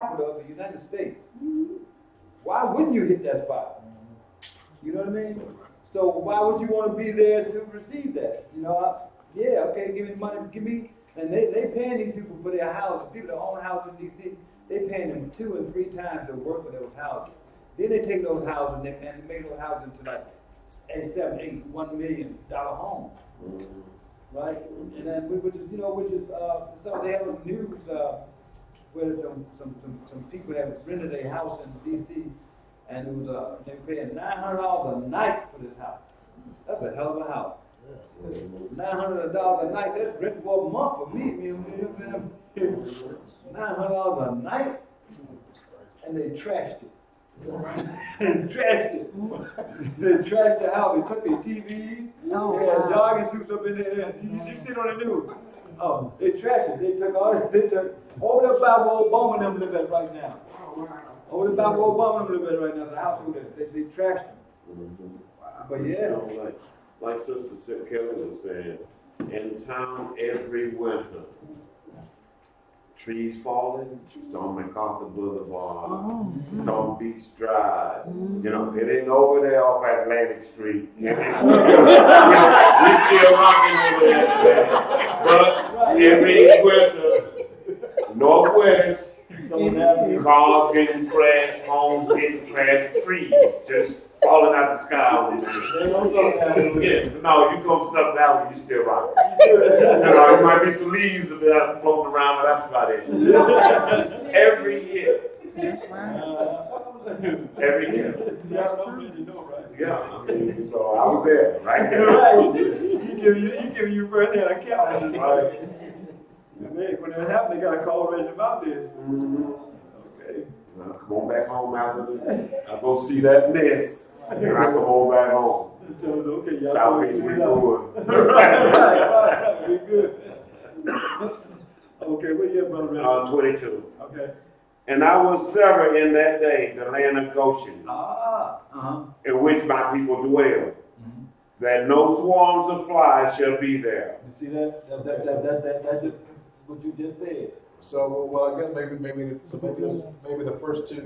capital of the United States. Why wouldn't you hit that spot? You know what I mean? So why would you want to be there to receive that? You know, yeah, okay, give me the money, give me, and they paying these people for their houses. People that own houses in D.C., they paying them 2 and 3 times the worth of those houses. Then they take those houses and they make those houses into like 8, 7, 8, $1 million homes, right? And then which is so they have a news where some people have rented a house in D.C. and it was they were paying $900 a night for this house. That's a hell of a house. $900 a night. That's rent for a month for me. You know what I'm saying? $900 a night, and they trashed it. They trashed it. They trashed the house. They took their TVs. They had jogging suits up in there. You see it on the news. Oh, they trashed it. They took over there by where Obama and them live at right now. Over there by where Obama and them live at right now. The house they trashed them. But yeah. Like Sister Kelly was saying, in town every winter, trees falling, it's on MacArthur Boulevard, it's on Beach Drive. You know, it ain't over there off Atlantic Street. We still rocking over there. But every winter, Northwest, cars getting crashed, homes getting crashed, trees just falling out the sky. No, you go to South Valley, you still rocking. There might be some leaves that are floating around, but that's about it. Every year. Every year. Yeah, I mean, so I was there, right there. Right. He giving you first-hand account. Right. When it happened, they got a call right about this. Okay. Well, come on back home after I go see that mess. And I come on back home. Okay, Southeast we going. Right. We good. Okay, what year, brother? 22. Okay. And I will sever in that day the land of Goshen, in which my people dwell, that no swarms of flies shall be there. You see that? That's just what you just said. So, well, I guess maybe the first 3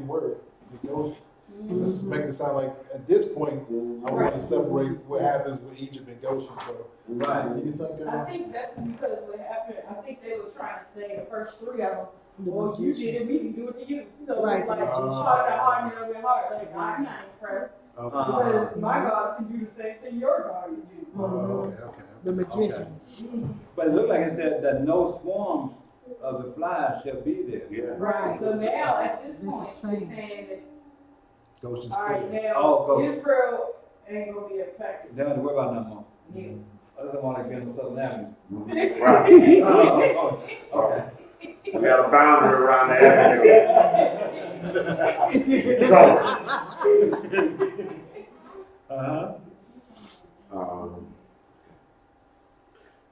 words, the Goshen. Just make it sound like at this point, I want to separate what happens with Egypt and Goshen. So, right? Do you think? I think that's because what happened. I think they were trying to say the first 3 of them. Well, you did it, we can do it to you. So it's like you shot at heart and a little bit hard. Like I'm not impressed because my gods can do the same thing your God can do. Okay. The magician. But it looked like it said that no swarms of the flies shall be there. Yeah. Right. So now at this point, they're saying that. Goshen's all right, now Israel ain't gonna be affected. They don't have to worry about no more. Yeah. I don't want to get on Southern Avenue. Right. Okay. We got a boundary around the avenue.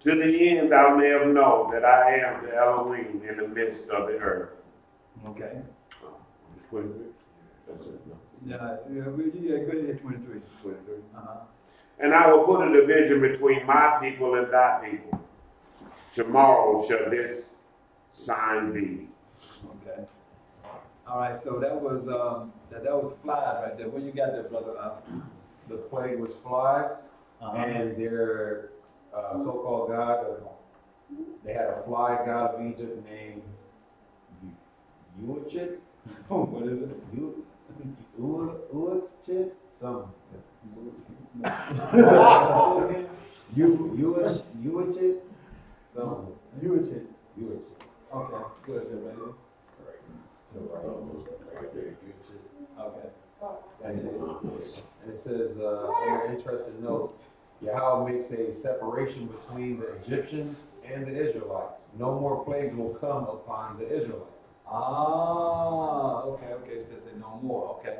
To the end thou mayest know that I am the Elohim in the midst of the earth. Okay. 23. That's it. No. Yeah, go ahead, 23. And I will put a division between my people and thy people. Tomorrow shall this sign be. Okay. All right. So that was that was flies right there. Where you got that, brother? The plague was flies, and their so-called god. They had a fly god of Egypt named Uachit. What is it? Uachit? Some. Uachit? Some. Uachit. Okay. Good, baby. Okay. And it says, in an interesting note, Yahweh makes a separation between the Egyptians and the Israelites. No more plagues will come upon the Israelites. Ah, okay. It says no more. Okay.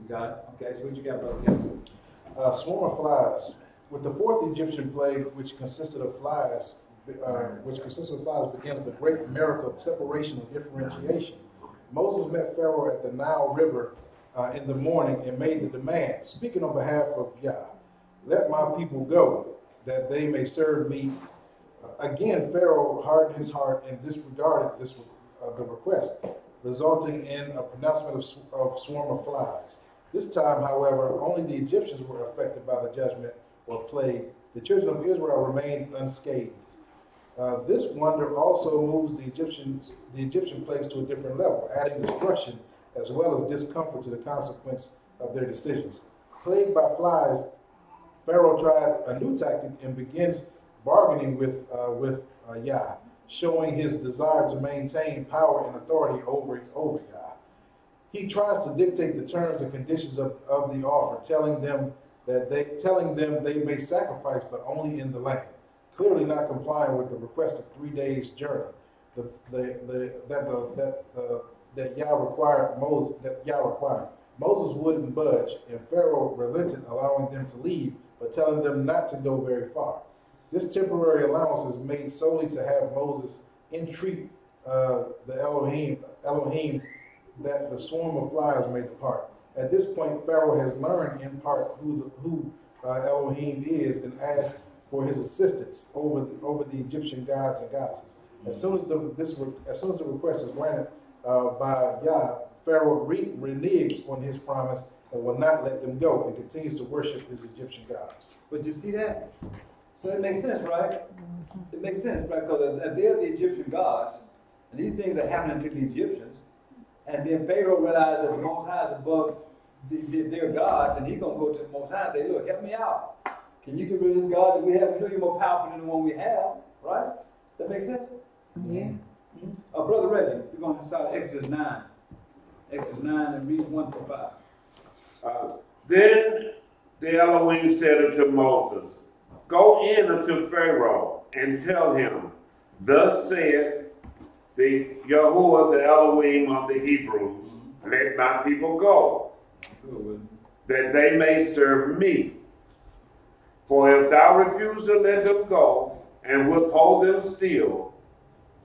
You got it? Okay, so what you got, brother Kevin? Swarm of flies. With the 4th Egyptian plague, which consisted of flies, begins the great miracle of separation and differentiation. Moses met Pharaoh at the Nile River in the morning and made the demand, speaking on behalf of Yah, let my people go, that they may serve me. Again, Pharaoh hardened his heart and disregarded this the request, resulting in a pronouncement of swarm of flies. This time, however, only the Egyptians were affected by the judgment or plague. The children of Israel remained unscathed. This wonder also moves the Egyptian plagues to a different level, adding destruction as well as discomfort to the consequence of their decisions. Plagued by flies, Pharaoh tried a new tactic and begins bargaining with Yah, showing his desire to maintain power and authority over Yah. He tries to dictate the terms and conditions of the offer, telling them they may sacrifice, but only in the land, clearly not complying with the request of 3 days' journey that Yah required. Moses wouldn't budge, and Pharaoh relented, allowing them to leave, but telling them not to go very far. This temporary allowance is made solely to have Moses entreat the Elohim that the swarm of flies may depart. At this point, Pharaoh has learned in part who Elohim is and asks for his assistance over the Egyptian gods and goddesses. As soon as the request is granted by Yah, Pharaoh reneges on his promise and will not let them go and continues to worship his Egyptian gods. But you see that? So it makes sense, right? It makes sense, right? Because if they're the Egyptian gods, and these things are happening to the Egyptians, and then Pharaoh realized that the Most High is above their gods, and he's going to go to the Most High and say, look, help me out. Can you get rid of this God that we have? We know you're more powerful than the one we have, right? That makes sense? Yeah. Brother Reggie, we're going to start Exodus 9. Exodus 9 and read 1 to 5. Then the Elohim said unto Moses, Go in unto Pharaoh and tell him, Thus saith the Yahuwah, the Elohim of the Hebrews, Let my people go, that they may serve me. For if thou refuse to let them go, and withhold them still,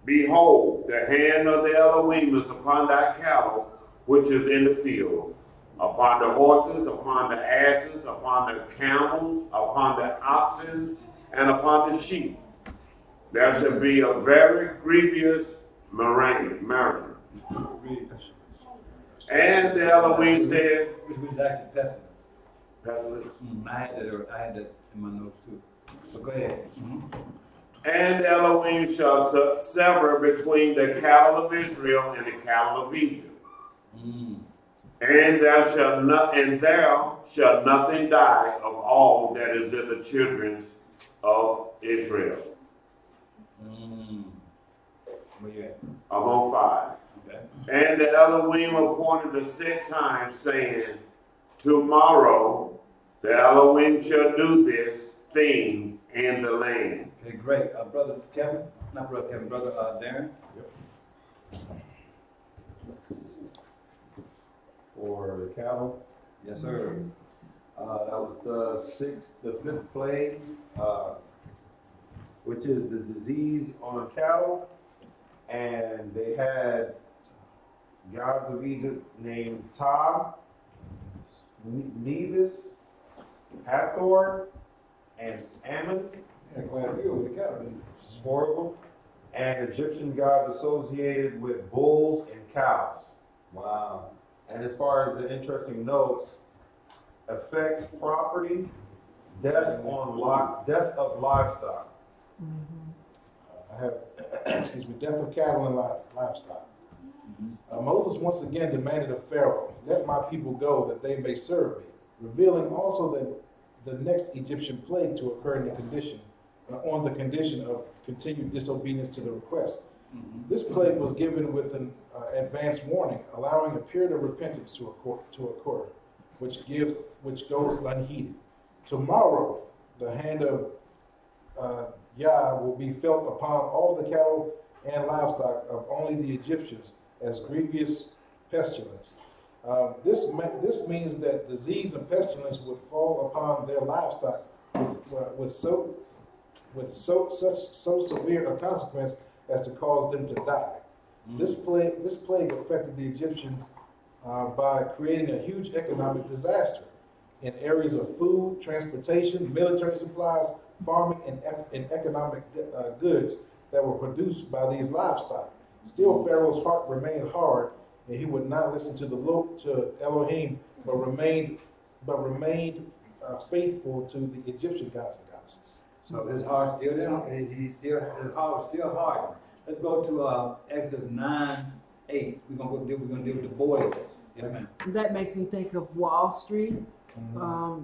behold, the hand of the Elohim is upon thy cattle, which is in the field, upon the horses, upon the asses, upon the camels, upon the oxen, and upon the sheep. There shall be a very grievous mariner. And the Elohim said, Which is actually pestilence. pestilence. I had that in my notes too. But go ahead. And Elohim shall sever between the cattle of Israel and the cattle of Egypt. And there shall nothing die of all that is in the children of Israel. Where you at? I'm on 5. Okay. And the Elohim appointed a set time, saying, Tomorrow the Elohim shall do this thing in the land. Okay, great. Brother Kevin? Not Brother Kevin, Brother Darren? For the cattle. Yes, sir. That was the 5th plague, which is the disease on cattle. And they had gods of Egypt named Ta, Nevis, Hathor, and Ammon. Yeah, quite a few with the cattle. Horrible. And Egyptian gods associated with bulls and cows. Wow. And as far as the interesting notes, affects property, death of livestock. I have, excuse me, death of cattle and livestock. Moses once again demanded of Pharaoh, Let my people go that they may serve me, revealing also that the next Egyptian plague to occur on the condition of continued disobedience to the request. This plague was given with an advance warning, allowing a period of repentance to occur, which goes unheeded. Tomorrow, the hand of Yah will be felt upon all the cattle and livestock of only the Egyptians as grievous pestilence. This means that disease and pestilence would fall upon their livestock with so severe a consequence as to cause them to die. This plague affected the Egyptians by creating a huge economic disaster in areas of food, transportation, military supplies, farming, and economic goods that were produced by these livestock. Still Pharaoh's heart remained hard, and he would not listen to to Elohim, but remained faithful to the Egyptian gods and goddesses. So his heart still his heart was still hardened. Let's go to Exodus 9:8. We're gonna deal with the boils. Yes, ma'am. That makes me think of Wall Street.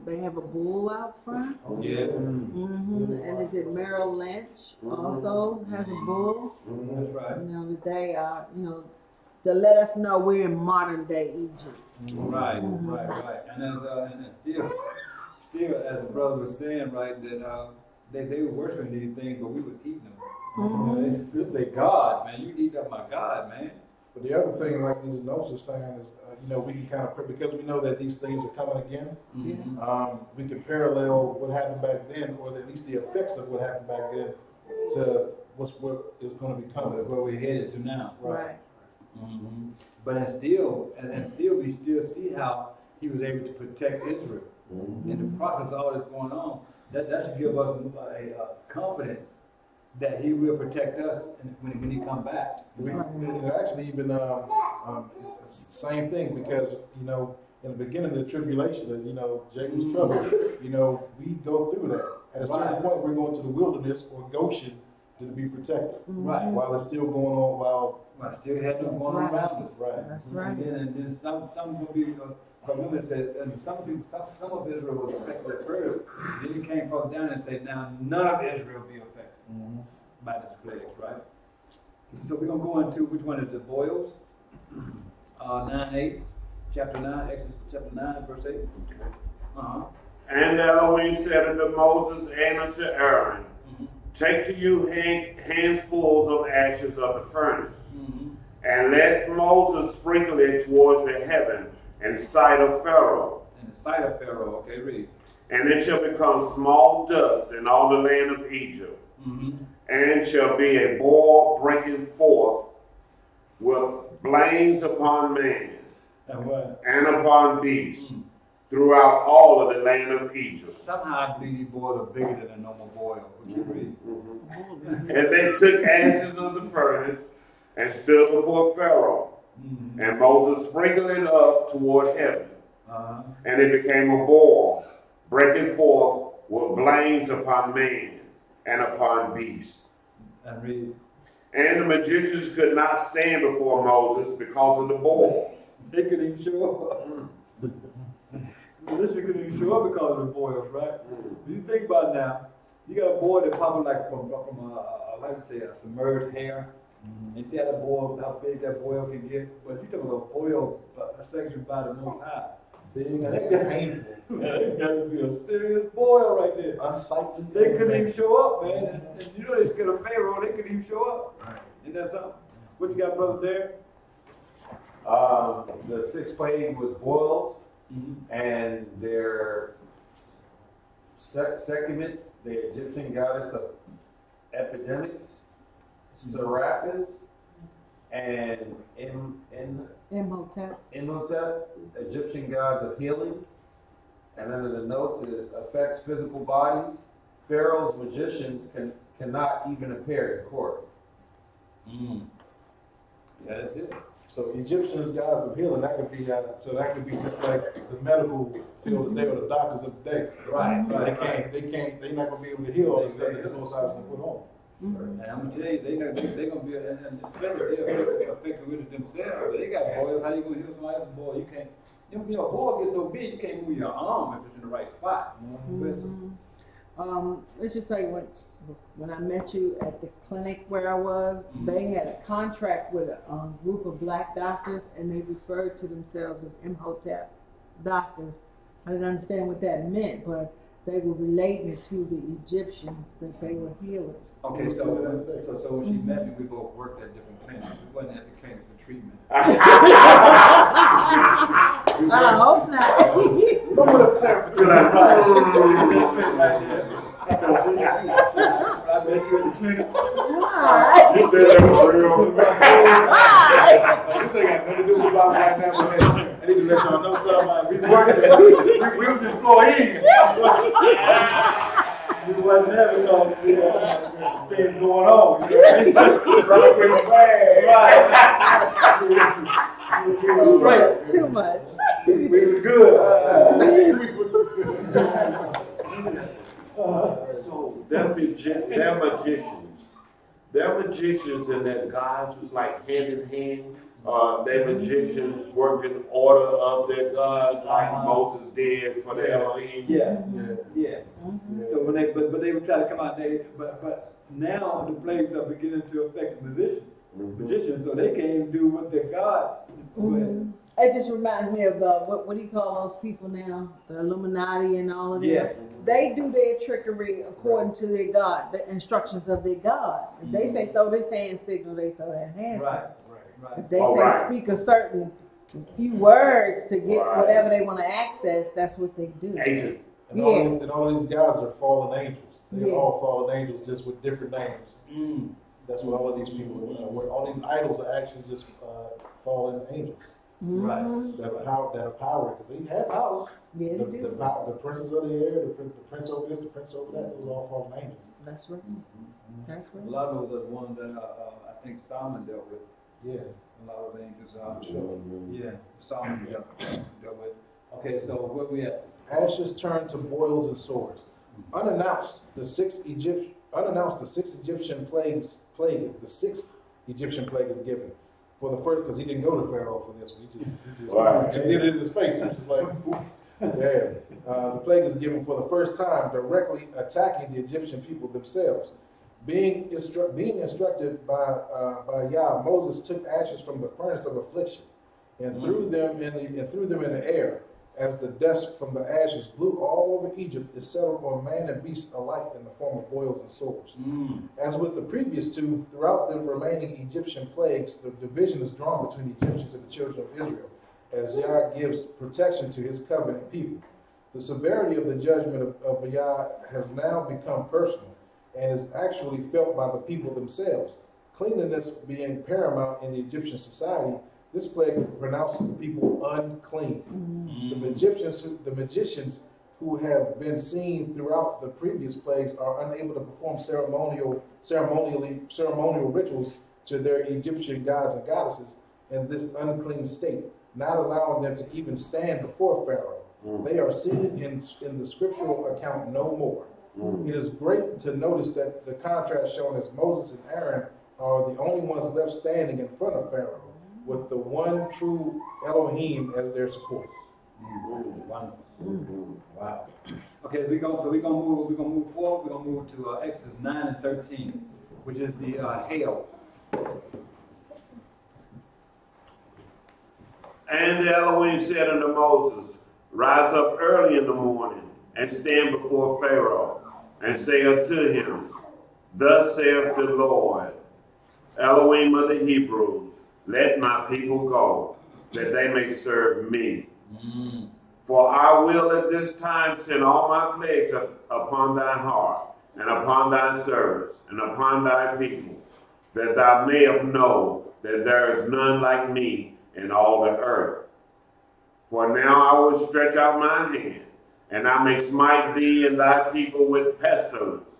They have a bull out front. Yeah. And is it Merrill Lynch also has a bull? That's right. You know, that they are, to let us know we're in modern day Egypt. Right. And then still, as the brother was saying, right, that they were worshiping these things, but we was eating them. This is God, man. You eat up my God, man. But the other thing, like these notes are saying, is we can kind of, because we know that these things are coming again. We can parallel what happened back then, or at least the effects of what happened back then, to what is going to be coming. Where we're headed to now. Right. But still, we still see how he was able to protect Israel. In the process of all this going on, that should give us a confidence that he will protect us when he come back. Actually, even same thing, because in the beginning of the tribulation, Jacob's trouble, we go through that. At a certain point, we're going to the wilderness or Goshen to be protected. Right. While it's still going on, while still had them going around us. Right. That's right. And then some will be. Remember, it said, and some of Israel was affected at first. Then he came from down and said, now none of Israel be affected by this plague, right? So we're gonna go into which one is the boils? 9:8, chapter 9, Exodus chapter 9, verse 8. And Elohim said unto Moses and unto Aaron, take to you handfuls of ashes of the furnace, and let Moses sprinkle it towards the heaven in sight of Pharaoh. In the sight of Pharaoh, okay, read. And it shall become small dust in all the land of Egypt, and shall be a boil breaking forth with blains upon man and upon beast throughout all of the land of Egypt. Somehow I believe these boils are bigger than a normal boil. Would you read? And they took ashes of the furnace and stood before Pharaoh. And Moses sprinkled it up toward heaven. And it became a boil, breaking forth with blains upon man and upon beasts. And read. And the magicians could not stand before Moses because of the boil. They couldn't even show up. The magicians couldn't even show up because of the boils, right? If you think about it now, you got a boil that popping like from a submerged hair. You see how big that boil can get? But you talk about boil, a section by the Most High. big and painful. It got to be a serious boil right there. Unsightly. They couldn't even show up, man. And you know they scared of Pharaoh. They couldn't even show up. Right. Isn't that something? What you got, brother, there? The sixth plague was boils, and their Sekhmet, the Egyptian goddess of epidemics, Serapis, and Imhotep, Egyptian gods of healing. And under the notes is affects physical bodies. Pharaoh's magicians cannot even appear in court. Yeah, that's it. So Egyptians, gods of healing, that could be just like the medical field today or the doctors of the day. Right. They're not gonna be able to heal all the stuff that the Most High is gonna put on. And I'm gonna tell you, they're gonna be, and especially if they're affected with it themselves. They got boils. How you gonna heal somebody else's boil? You can't. You know, a boil gets so big you can't move your arm if it's in the right spot. Let's just say when I met you at the clinic where I was, they had a contract with a group of black doctors, and they referred to themselves as Imhotep doctors. I didn't understand what that meant, but they were relating it to the Egyptians, that they were healers. Okay, so when she met me, we both worked at different clinics. We wasn't at the clinic for treatment. I hope not. I'm gonna clarify. I met you at the clinic. You said that was real. This ain't got nothing to do with Bob right now, but hey, I need to let y'all know something. We was employees. We wasn't there because things going on. You know what I mean? Running with the flag. Right. Too much. We was good. So they're magicians. They're magicians and their gods was like hand in hand. Their magicians worked in order of their God like Moses did for the Elohim. Yeah. So when they but they would try to come out but now the plagues are beginning to affect the magicians, so they can't even do what their God. It just reminds me of what do you call those people now? The Illuminati and all of that. Yeah. They do their trickery according to their God, the instructions of their God. If they say throw this hand signal, they throw that hand signal. If they say speak a certain few words to get whatever they want to access, that's what they do. Agent. And all these guys are fallen angels. They're all fallen angels, just with different names. That's what all of these people are. All these idols are actually just fallen angels. That are power, because they have power. Yeah, they do. The princess of the air, the prince over this, the prince over that, those are all fallen angels. That's right. That's right. A lot of those are the ones that I think Solomon dealt with. Yeah. A lot of angels are. Yeah, Solomon dealt with. Okay, so where we at? Ashes turned to boils and sores. Unannounced, the sixth Egyptian plague is given. For the first, because he didn't go to Pharaoh for this, he just did it in his face. He was just like, the plague is given for the first time, directly attacking the Egyptian people themselves. Being instructed by Yah, Moses took ashes from the furnace of affliction and threw them in the air. As the dust from the ashes blew all over Egypt, it settled on man and beast alike in the form of boils and sores. As with the previous two, throughout the remaining Egyptian plagues, the division is drawn between the Egyptians and the children of Israel, as Yah gives protection to his covenant people. The severity of the judgment of Yah has now become personal and is actually felt by the people themselves. Cleanliness being paramount in the Egyptian society, this plague pronounces the people unclean. The magicians who have been seen throughout the previous plagues are unable to perform ceremonial rituals to their Egyptian gods and goddesses in this unclean state, not allowing them to even stand before Pharaoh. They are seen in the scriptural account no more. It is great to notice that the contrast shown as Moses and Aaron are the only ones left standing in front of Pharaoh, with the one true Elohim as their support. Wow. Okay, we're gonna move forward. We're gonna move to Exodus 9 and 13, which is the hail. And Elohim said unto Moses, rise up early in the morning and stand before Pharaoh, and say unto him, thus saith the Lord, Elohim of the Hebrews, let my people go, that they may serve me. For I will at this time send all my plagues upon thy heart, and upon thy servants, and upon thy people, that thou mayest know that there is none like me in all the earth. For now I will stretch out my hand, and I may smite thee and thy people with pestilence,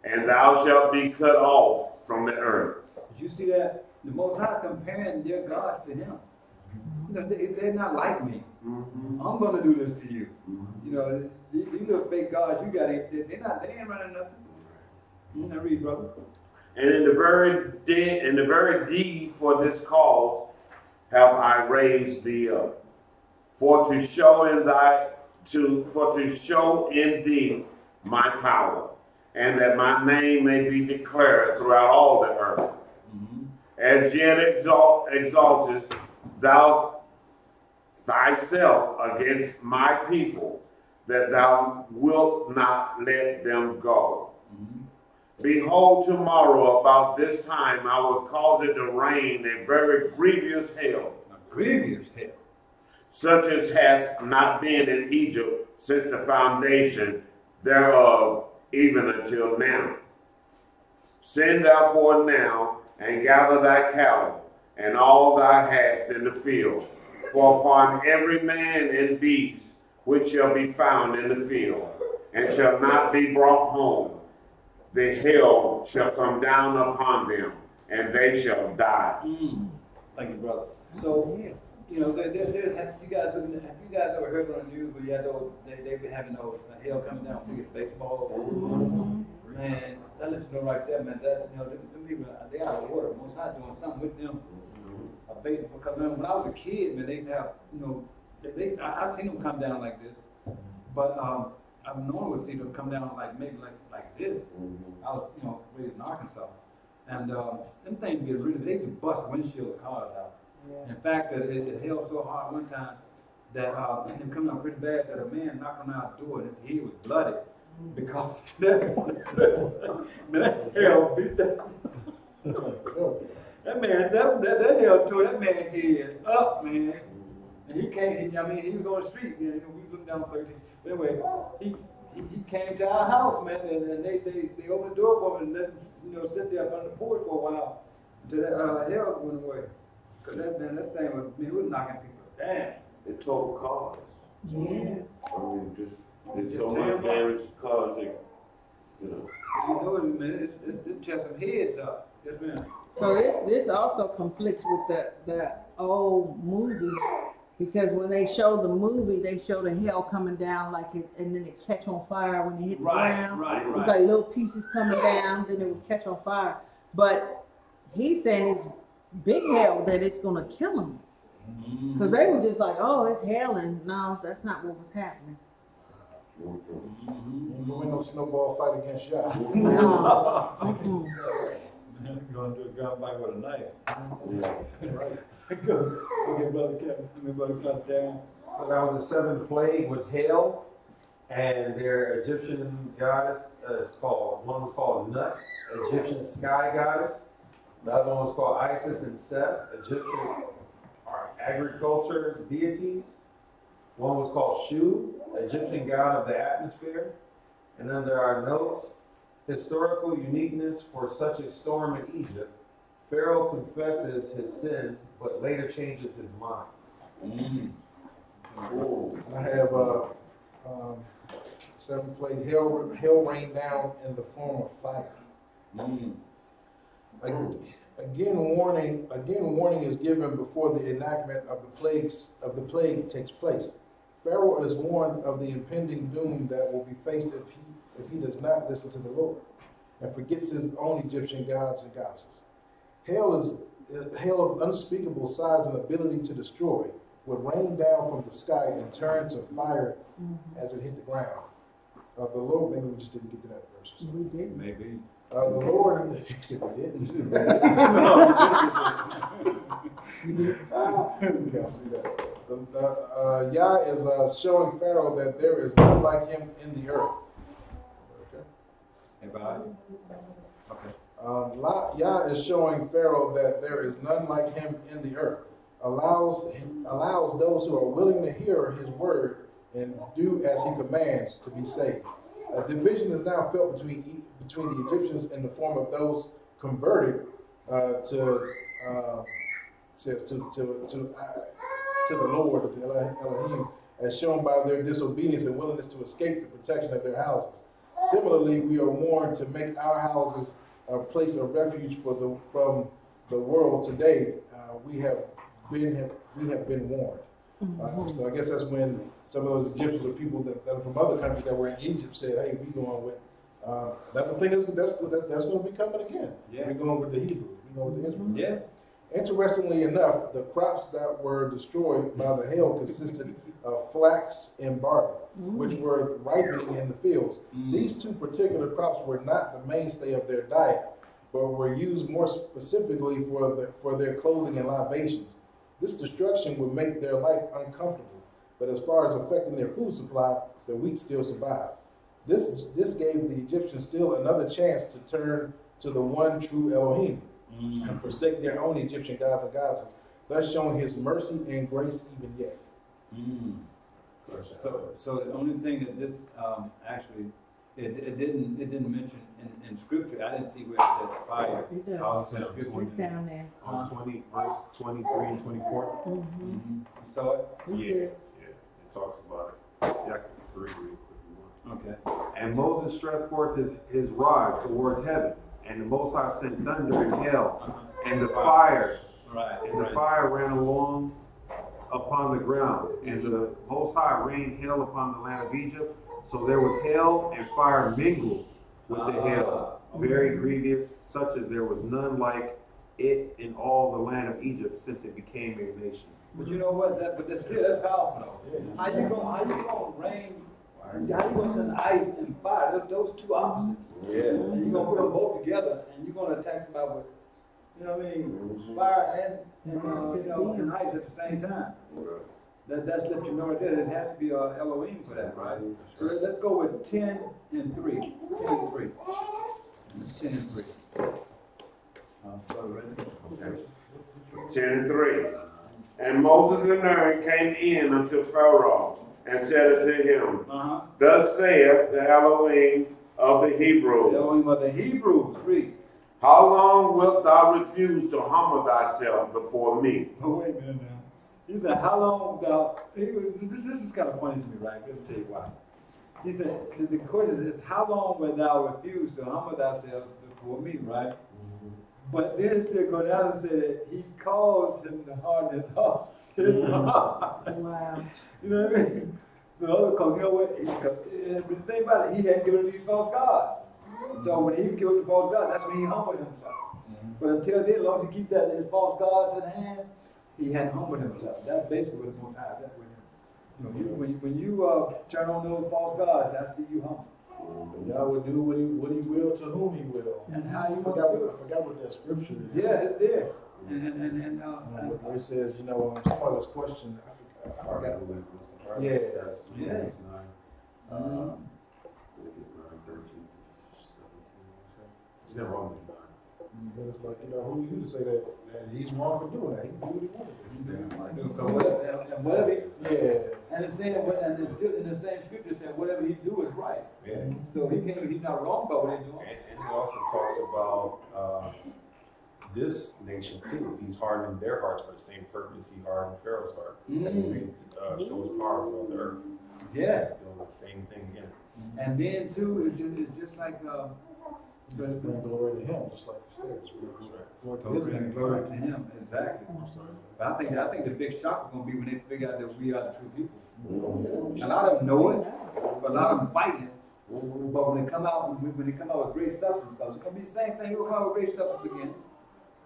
and thou shalt be cut off from the earth. Did you see that? The Most High comparing their gods to him. You know, they're not like me. I'm going to do this to you. You know, these little fake gods you got, they ain't running nothing. Now read, brother. And in the very deed for this cause have I raised thee up, for to show in thee my power, and that my name may be declared throughout all the earth. As yet exaltest thou thyself against my people, that thou wilt not let them go. Behold, tomorrow about this time I will cause it to rain a very grievous hail. A grievous hail. Such as hath not been in Egypt since the foundation thereof, even until now. Send therefore now, and gather thy cattle, and all thou hast in the field. For upon every man and beast which shall be found in the field, and shall not be brought home, the hell shall come down upon them, and they shall die. Thank you, brother. So, you know, there's have you guys ever heard on the news where you had those they've been having those hell coming down big as baseball? Man, that lets you know right there, man. That them people they out of order. Most High doing something with them. Because man, when I was a kid, man, they used to have I've seen them come down like this, but I've normally see them come down like maybe like this. I was raised in Arkansas, and them things get really they just bust windshield cars out. In fact, it held so hard one time that it come out pretty bad that a man knocked on our door and his head was bloody because that hell beat that. That man, that hell tore that man's head up, man. And he came. He was on the street. We looked down 13. But anyway, he came to our house, man, and they opened the door for him and let him sit there up on the porch for a while until that hell went away. Cause that thing was knocking people down. It total cars. Yeah. I mean, just there's so much damage to cars. Man, it tear some heads up. Yes, ma'am. So this also conflicts with the old movie, because when they show the movie, they show the hell coming down like it, and then it catch on fire when it hit the ground. Right. It's like little pieces coming down, then it would catch on fire. But he's saying it's big hell that it's gonna kill them, because they were just like, oh, it's hell, and no, that's not what was happening. You win no snowball fight against Yah. No. You're gonna do a gun fight with a knife. That's right. Okay, brother Kevin, brother cut down. So that was the seventh plague was hail, and their Egyptian goddess one was called Nut, Egyptian sky goddess. The other one was called Isis and Seth, Egyptian agriculture deities. One was called Shu, Egyptian god of the atmosphere. And then there are notes, historical uniqueness for such a storm in Egypt. Pharaoh confesses his sin, but later changes his mind. I have 7 plague. Hell rained down in the form of fire. Again, warning is given before the enactment of the plague takes place. Pharaoh is warned of the impending doom that will be faced if he does not listen to the Lord and forgets his own Egyptian gods and goddesses. Hail of unspeakable size and ability to destroy would rain down from the sky and turn to fire as it hit the ground. The Lord, maybe we just didn't get to that verse. So. We did. Maybe. The Lord, he said we didn't. You gotta see that. Yah is showing Pharaoh that there is none like him in the earth. Okay. Anybody? Okay. Yah is showing Pharaoh that there is none like him in the earth. Allows those who are willing to hear his word and do as he commands to be saved. A division is now felt between the Egyptians in the form of those converted to the Lord, to Elohim, as shown by their disobedience and willingness to escape the protection of their houses. Similarly, we are warned to make our houses a place of refuge from the world today. We have been warned. So I guess that's when some of those Egyptians or people that are from other countries that were in Egypt said, "Hey, we going with." That's the thing that's going to be coming again. Yeah. We're going with the Hebrews. We're going with the Israelites. Yeah. Interestingly enough, the crops that were destroyed by the hail consisted of flax and barley, which were ripening in the fields. These two particular crops were not the mainstay of their diet, but were used more specifically for their clothing and libations. This destruction would make their life uncomfortable, but as far as affecting their food supply, the wheat still survived. This gave the Egyptians still another chance to turn to the one true Elohim and forsake their own Egyptian gods and goddesses, thus showing his mercy and grace even yet. So the only thing that this actually it didn't mention in scripture. I didn't see where it said fire. It does. It's down there. On 20, verse 23 and 24. You saw it? Yeah, it talks about it. Yeah, I can read it real quick if you want. Okay. And Moses stretched forth his rod towards heaven, and the Most High sent thunder and hail, and the fire, the fire ran along upon the ground, and the Most High rained hail upon the land of Egypt. So there was hail and fire mingled with the hail, very grievous, such as there was none like it in all the land of Egypt since it became a nation. But you know what? But that's powerful though. How you gonna rain? How you gonna send ice and fire? Those two opposites. Yeah. And you're gonna put them both together, and you're gonna attack somebody with, you know what I mean, fire and ice at the same time. That's let you know right there. It has to be Elohim for that, right? So let's go with 10 and 3. 10 and 3. 10 and 3. Okay. 10 and 3. And Moses and Aaron came in unto Pharaoh and said unto him, Thus saith the Elohim of the Hebrews. The Elohim of the Hebrews. Read. How long wilt thou refuse to humble thyself before me? Oh, wait a minute now. He said, how long thou, this is kind of funny to me, right? Let me tell you why. He said, the question is, how long wilt thou refuse to humble thyself before me, right? But then it still go down and say that he caused him to harden his heart. Wow. You know what I mean? Because you know what? But the thing about it, he hadn't given these false gods. So when he killed the false god, that's when he humbled himself. But until then, as long as he keep that his false gods in hand, he hadn't humbled himself. That's basically what the Most High is. When you turn on those false gods, that's the you humble. God will do what he will to whom he will. And how you I forgot what that scripture is. Yeah, it's there. Where it says, you know, somebody was questioning, I forgot. Yeah. Yeah. But it's like, you know, who are you to say that he's wrong for doing that? He can do what he Whatever, and it's saying, and it's still in the same scripture saying, whatever he do is right. Yeah. So he's not wrong about what he's doing. And he also talks about this nation too. He's hardening their hearts for the same purpose he hardened Pharaoh's heart. And he made show his power on the earth. Yeah. He's doing the same thing again. And then too, it's just like Bring glory to him, just like you said. glory to him, exactly. But I think the big shock is gonna be when they figure out that we are the true people. A lot of them know it, but a lot of them fight it. But when they come out with great substance, because it's gonna be the same thing. We'll come out with great substance again,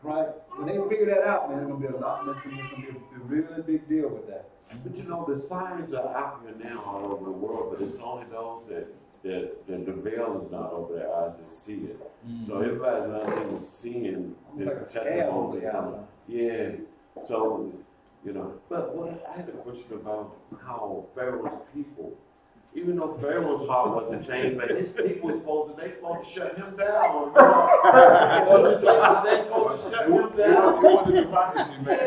right? When they figure that out, man, it's gonna be a lot. It's gonna be a really big deal with that. But you know, the signs are out here now all over the world, but it's only those that the veil is not over their eyes that see it. So everybody's not even seeing the testimonies of God. Yeah. So, you know, but I had a question about how Pharaoh's people, even though Pharaoh's heart wasn't changed, but his people supposed to shut him down. They supposed to shut him down. You wanted democracy, man.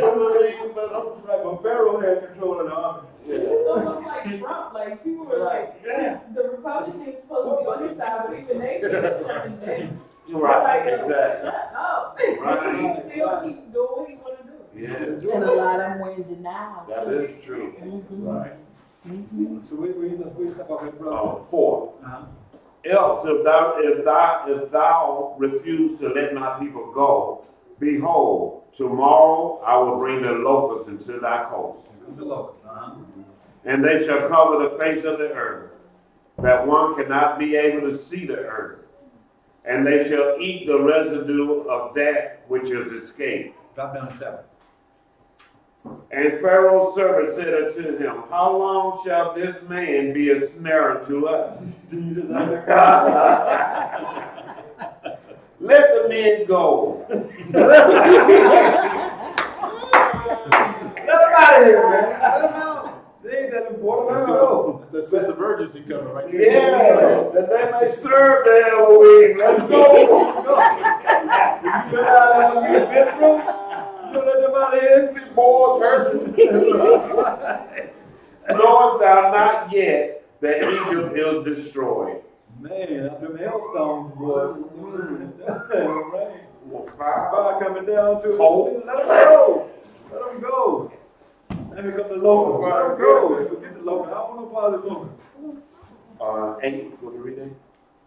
But Pharaoh had control of the army. It's almost like Trump, like people were like, the Republicans supposed to be on his side, but even they can't turn them. Right, exactly. Shut up. Right. He still keeps doing what he want to do. Yeah. And a lot of them were in denial. That is true. Right. So we talk about his brother. 4. Else, if thou refuse to let my people go, behold, tomorrow I will bring the locusts into thy coast. The locusts. And they shall cover the face of the earth, that one cannot be able to see the earth. And they shall eat the residue of that which is escaped. Drop down to 7. And Pharaoh's servant said unto him, How long shall this man be a snare to us? Let the men go. Let them out of here, man. Let them out. They ain't that important. Let them go. That's that sense of urgency coming right there. Yeah, that they may serve the Elohim. Let's go. You let them out of here. Big boys hurting. Knowest thou not yet that Egypt is destroyed? Man, after them hailstones, boy. Well, Fire coming down to cold. Let them go. Let them go. And here come the local. Let them go. Get the local. I don't want no part of the local. 8, what you read it?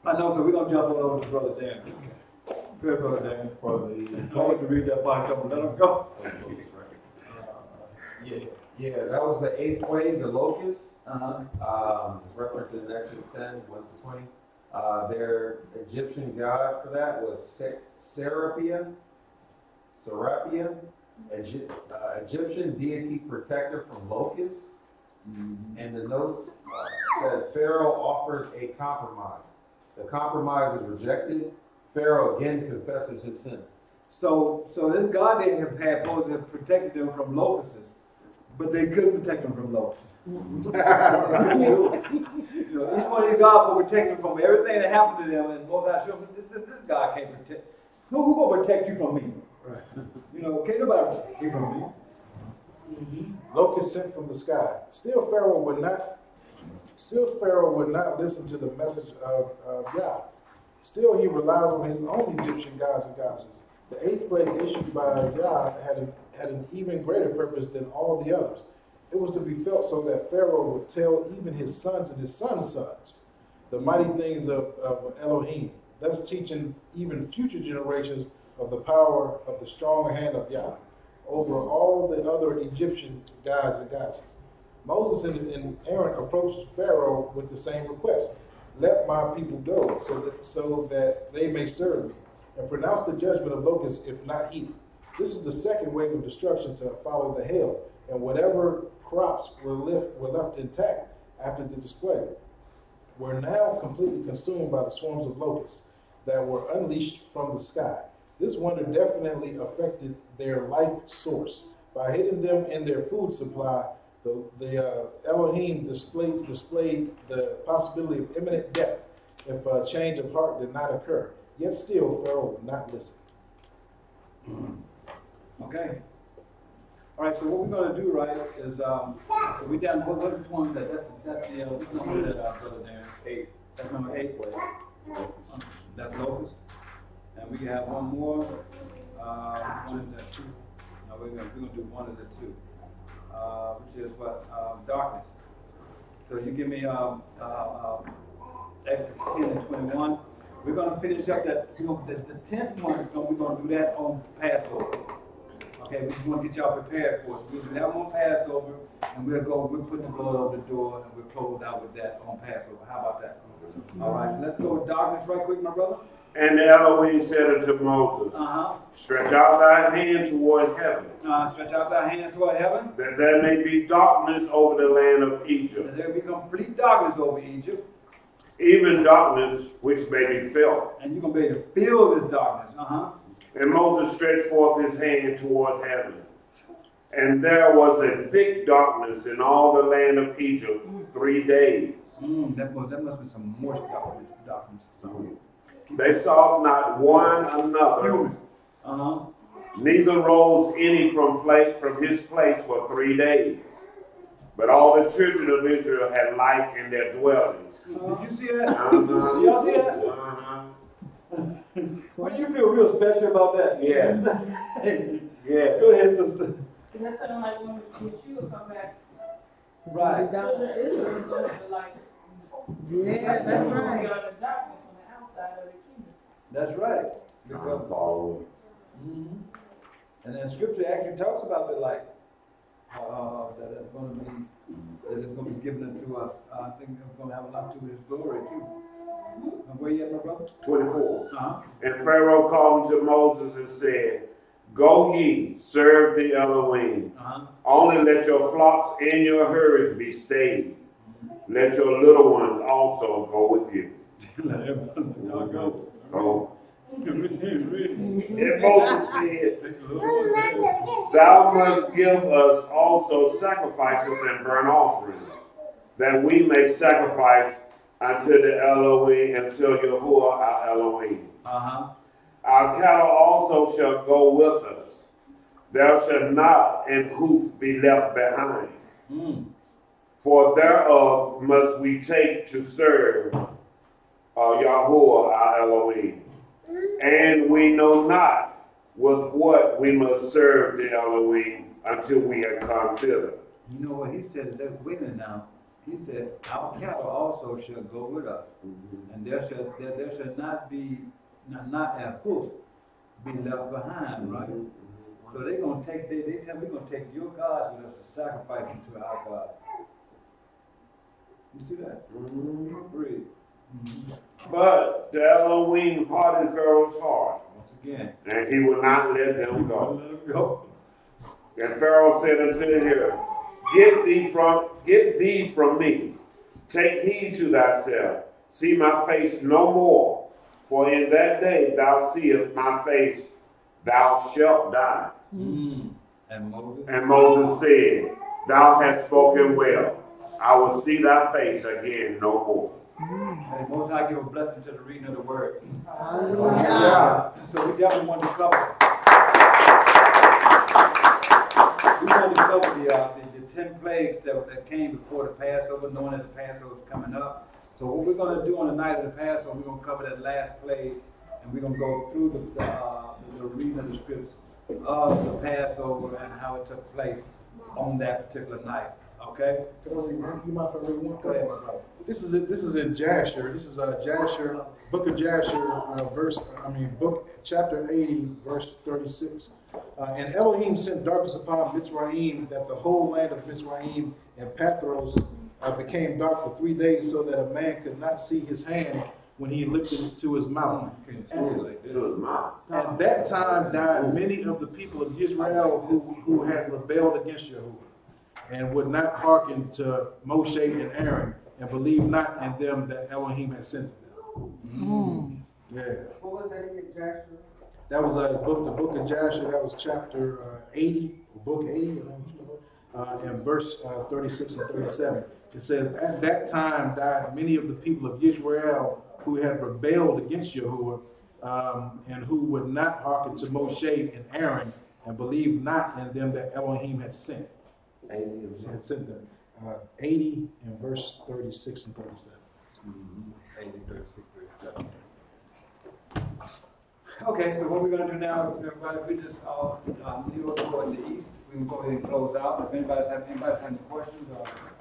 I know, so we're gonna jump on over to Brother Dan. Good, Brother Dan. For the, I want to read that part, couple, let him go. yeah, that was the 8th plague, the locust. Uh-huh. Referenced in Exodus 10, 1-20. Their Egyptian god for that was Serapia, Egyptian deity protector from locusts. And the notes said Pharaoh offers a compromise. The compromise is rejected. Pharaoh again confesses his sin. So this God they had supposed to have protected them from locusts, but they couldn't protect them from locusts. Each one of these gods will protect them from everything that happened to them, and most I show them, this God can't protect. Who gonna protect you from me? Right. Can't nobody protect you from me. Locusts sent from the sky. Still Pharaoh would not listen to the message of Yah. Still he relies on his own Egyptian gods and goddesses. The 8th plague issued by Yah had an even greater purpose than all the others. It was to be felt so that Pharaoh would tell even his sons and his sons' sons the mighty things of Elohim, thus teaching even future generations of the power of the strong hand of Yah over all the other Egyptian gods and goddesses. Moses and Aaron approached Pharaoh with the same request: let my people go so that they may serve me, and pronounce the judgment of locusts if not heeded. This is the second wave of destruction to follow the hail, and whatever crops were left intact after the display were now completely consumed by the swarms of locusts that were unleashed from the sky. This wonder definitely affected their life source. By hitting them in their food supply, the Elohim displayed the possibility of imminent death if a change of heart did not occur. Yet still, Pharaoh would not listen. Okay. All right, so what we're going to do, right, is, so we down, which one is that? That's the, which number is that, Brother Dan? 8. That's number 8. That's locust. And we can have one more. Which one is that? 2. No, we're gonna do one of the 2. Which is what? Darkness. So you give me Exodus 10 and 21. We're going to finish up that, the 10th one, we're going to do that on Passover. Okay, we just want to get y'all prepared for us. We'll do that one on Passover, and we'll put the blood over the door, and we'll close out with that on Passover. How about that? All right, so let's go with darkness right quick, my brother. And the Elohim said unto Moses, stretch out thy hand toward heaven. Stretch out thy hand toward heaven. That there may be darkness over the land of Egypt. That there will be complete darkness over Egypt. Even darkness which may be felt. And you're going to be able to feel this darkness. And Moses stretched forth his hand toward heaven. And there was a thick darkness in all the land of Egypt 3 days. That must be some more darkness. They saw not one another. Neither rose any from his place for 3 days. But all the children of Israel had light in their dwellings. Did you see that? Did y'all see that? Well, you feel real special about that. Yeah. Yeah. Go ahead, sister. That sounds like when Yeshua come back. Right. Children of Israel is going to have the light. Yeah, that's right. The darkness on the outside of the kingdom. That's right. Because, and then Scripture actually talks about the light that is going to be given unto us. I think it's going to have a lot to do with His glory too. Where you at, my brother? 24. And Pharaoh called unto Moses and said, go ye, serve the Elohim. Only let your flocks and your herds be stayed. Let your little ones also go with you. Let everybody go. Go. And Moses said, thou must give us also sacrifices and burnt offerings, that we may sacrifice unto the Elohim, unto Yahuwah our Elohim. Our cattle also shall go with us. There shall not an hoof be left behind. For thereof must we take to serve Yahuwah our Elohim. And we know not with what we must serve the Elohim until we have come thither. You know what he said is that, wait a minute now, he said, our cattle also shall go with us. And there shall not be, not a hoof be left behind, right? So they're gonna take, they tell me we're gonna take your gods with us to sacrifice them to our God. You see that? Read. But the Elohim hardened Pharaoh's heart, Once again. and he would not let them go. Let them go. And Pharaoh said unto him, Get thee from me. Take heed to thyself. See my face no more. For in that day thou seest my face, thou shalt die. And Moses? And Moses said, Thou hast spoken well. I will see thy face again no more. And Moses, I give a blessing to the reading of the word. Hallelujah. So we definitely want to cover. We want to cover the 10 plagues that came before the Passover, knowing that the Passover is coming up. So what we're going to do on the night of the Passover, we're going to cover that last plague, and we're going to go through the reading of the scripts of the Passover and how it took place on that particular night. Okay? You mind if I read one? Go ahead, my brother. This is in Jasher. This is Jasher, book of Jasher, book chapter 80, verse 36. And Elohim sent darkness upon Mitzrayim, that the whole land of Mitzrayim and Pathros became dark for 3 days, so that a man could not see his hand when he lifted it to his mouth. At that time died many of the people of Israel who had rebelled against Yahuwah, and would not hearken to Moshe and Aaron, and believed not in them that Elohim had sent them. Yeah. What was that in Joshua? That was the book of Jasher. That was chapter 80, book 80, and verse 36 and 37. It says, At that time died many of the people of Israel who had rebelled against Yahuwah, and who would not hearken to Moshe and Aaron, and believed not in them that Elohim had sent. Had sent them. 80 and verse 36 and 37. 80, 36, 37. Okay, so what we're going to do now, everybody, we just all go in the east. We can go ahead and close out. If anybody has any questions or